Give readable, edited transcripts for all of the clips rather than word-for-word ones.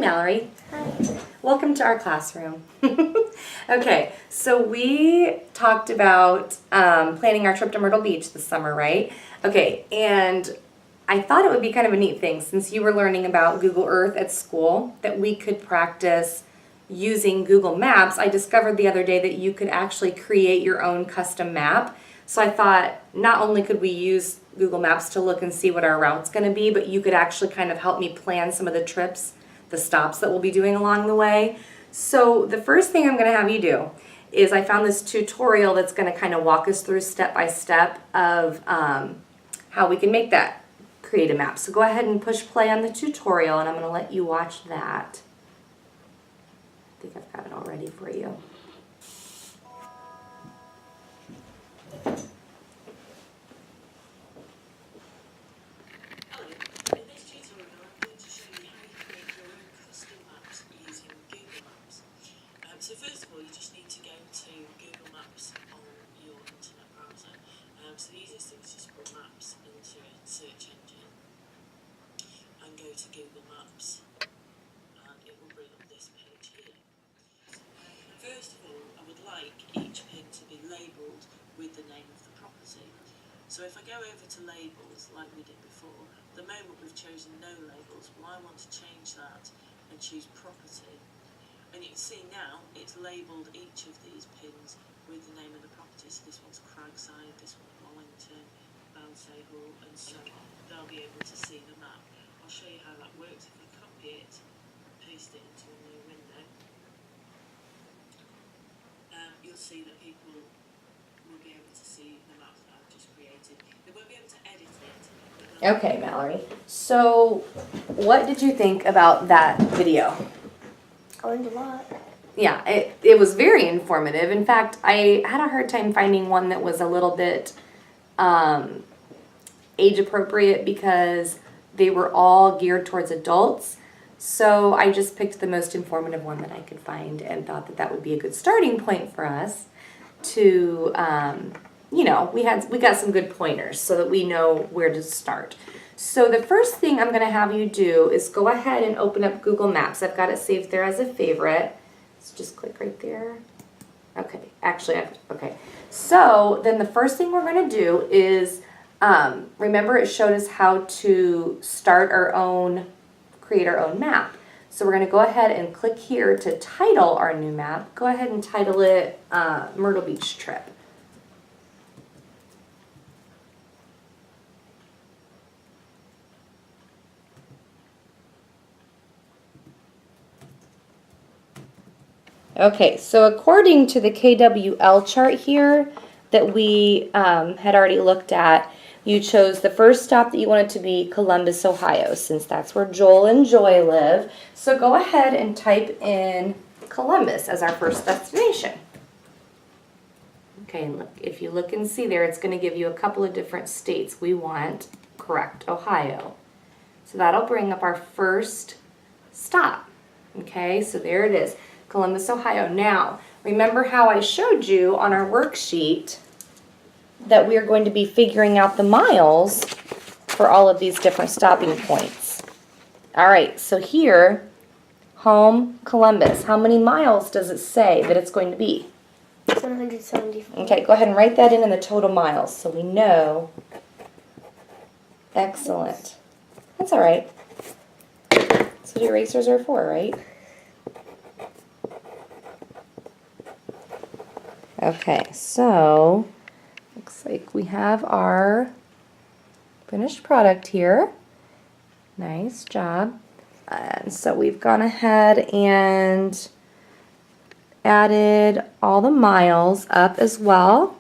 Mallory. Hi. Welcome to our classroom. Okay, so we talked about planning our trip to Myrtle Beach this summer, right? Okay, and I thought it would be kind of a neat thing since you were learning about Google Earth at school that we could practice using Google Maps. I discovered the other day that you could actually create your own custom map. So I thought not only could we use Google Maps to look and see what our route's going to be, but you could actually kind of help me plan some of the trips, the stops that we'll be doing along the way. So the first thing I'm going to have you do is I found this tutorial that's going to kind of walk us through step by step of how we can make that, create a map. So go ahead and push play on the tutorial and I'm going to let you watch that. I think I've got it all ready for you. So first of all, you just need to go to Google Maps on your internet browser. So the easiest thing is just put maps into a search engine and go to Google Maps, and it will bring up this page here. First of all, I would like each pin to be labelled with the name of the property. So if I go over to labels like we did before, the moment we've chosen no labels, well, I want to change that and choose property. And you can see now it's labelled each of these pins with the name of the property. So this one's Cragside, this one's Wallington, Balsay Hall, and so on. They'll be able to see the map. I'll show you how that works. If I copy it, paste it into a new window, you'll see that people will be able to see the map that I've just created. They won't be able to edit it. Okay, Mallory. So what did you think about that video? I learned a lot. Yeah, it was very informative. In fact, I had a hard time finding one that was a little bit age appropriate because they were all geared towards adults. So I just picked the most informative one that I could find and thought that that would be a good starting point for us to, you know, we got some good pointers so that we know where to start. So the first thing I'm going to have you do is go ahead and open up Google Maps. I've got it saved there as a favorite. So just click right there. Okay, actually, okay. So then the first thing we're going to do is, remember it showed us how to start our own, create our own map. So we're going to go ahead and click here to title our new map. Go ahead and title it Myrtle Beach Trip. Okay, so according to the KWL chart here that we had already looked at, you chose the first stop that you wanted to be Columbus, Ohio, since that's where Joel and Joy live. So go ahead and type in Columbus as our first destination. Okay, and look, if you look and see there, it's going to give you a couple of different states. We want, correct, Ohio. So that'll bring up our first stop. Okay, so there it is. Columbus, Ohio. Now, remember how I showed you on our worksheet that we are going to be figuring out the miles for all of these different stopping points. All right, so here, home, Columbus. How many miles does it say that it's going to be? 174. Okay, go ahead and write that in the total miles so we know. Excellent. That's all right. That's what erasers are for, right? Okay, so looks like we have our finished product here. Nice job. And so we've gone ahead and added all the miles up as well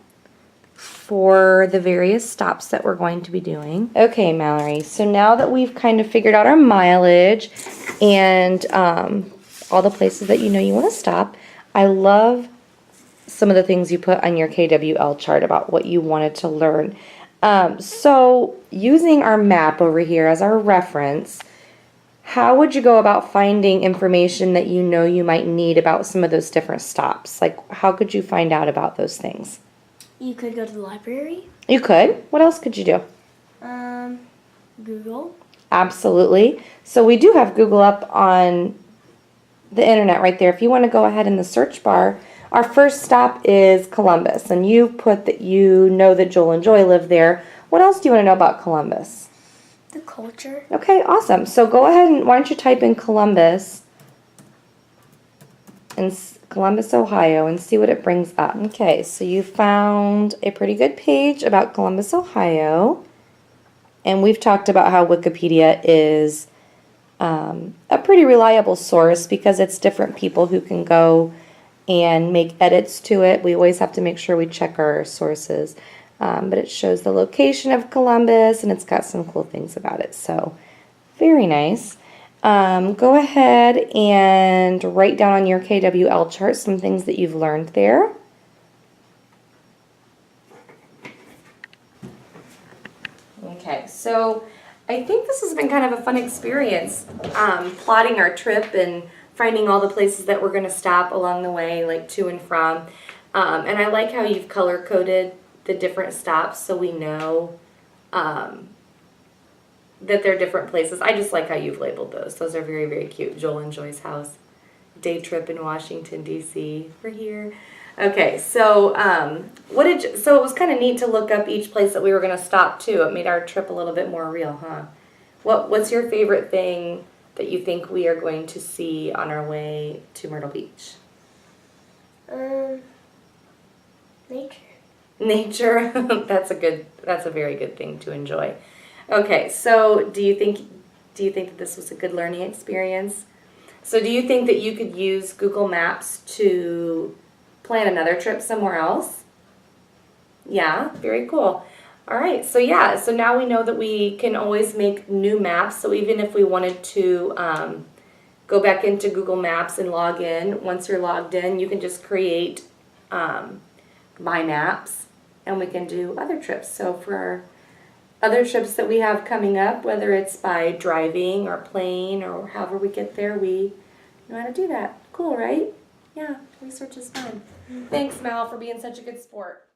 for the various stops that we're going to be doing. Okay, Mallory, so now that we've kind of figured out our mileage and all the places that you know you want to stop, I love some of the things you put on your KWL chart about what you wanted to learn. So using our map over here as our reference, how would you go about finding information that you know you might need about some of those different stops? Like, how could you find out about those things? You could go to the library. You could. What else could you do? Google. Absolutely. So we do have Google up on the internet right there. If you want to go ahead in the search bar, our first stop is Columbus, and you put that you know that Joel and Joy live there. What else do you want to know about Columbus? The culture. Okay, awesome. So go ahead and why don't you type in Columbus and Columbus, Ohio, and see what it brings up. Okay, so you found a pretty good page about Columbus, Ohio, and we've talked about how Wikipedia is a pretty reliable source because it's different people who can go and make edits to it. We always have to make sure we check our sources. But it shows the location of Columbus, and it's got some cool things about it. So, very nice. Go ahead and write down on your KWL chart some things that you've learned there. Okay, so I think this has been kind of a fun experience, plotting our trip and finding all the places that we're going to stop along the way, like to and from. And I like how you've color-coded the different stops so we know that they're different places. I just like how you've labeled those. Those are very, very cute. Joel and Joy's house. Day trip in Washington, D.C. We're here. Okay, so so it was kind of neat to look up each place that we were going to stop too. It made our trip a little bit more real, huh? What's your favorite thing that you think we are going to see on our way to Myrtle Beach? Nature. Nature. That's a very good thing to enjoy. Okay, so do you think that this was a good learning experience? So do you think that you could use Google Maps to plan another trip somewhere else? Yeah, very cool. All right, so yeah, so now we know that we can always make new maps. So even if we wanted to go back into Google Maps and log in, once you're logged in, you can just create My Maps, and we can do other trips. So for our other trips that we have coming up, whether it's by driving or plane or however we get there, we know how to do that. Cool, right? Yeah, research is fun. Thanks, Mal, for being such a good sport.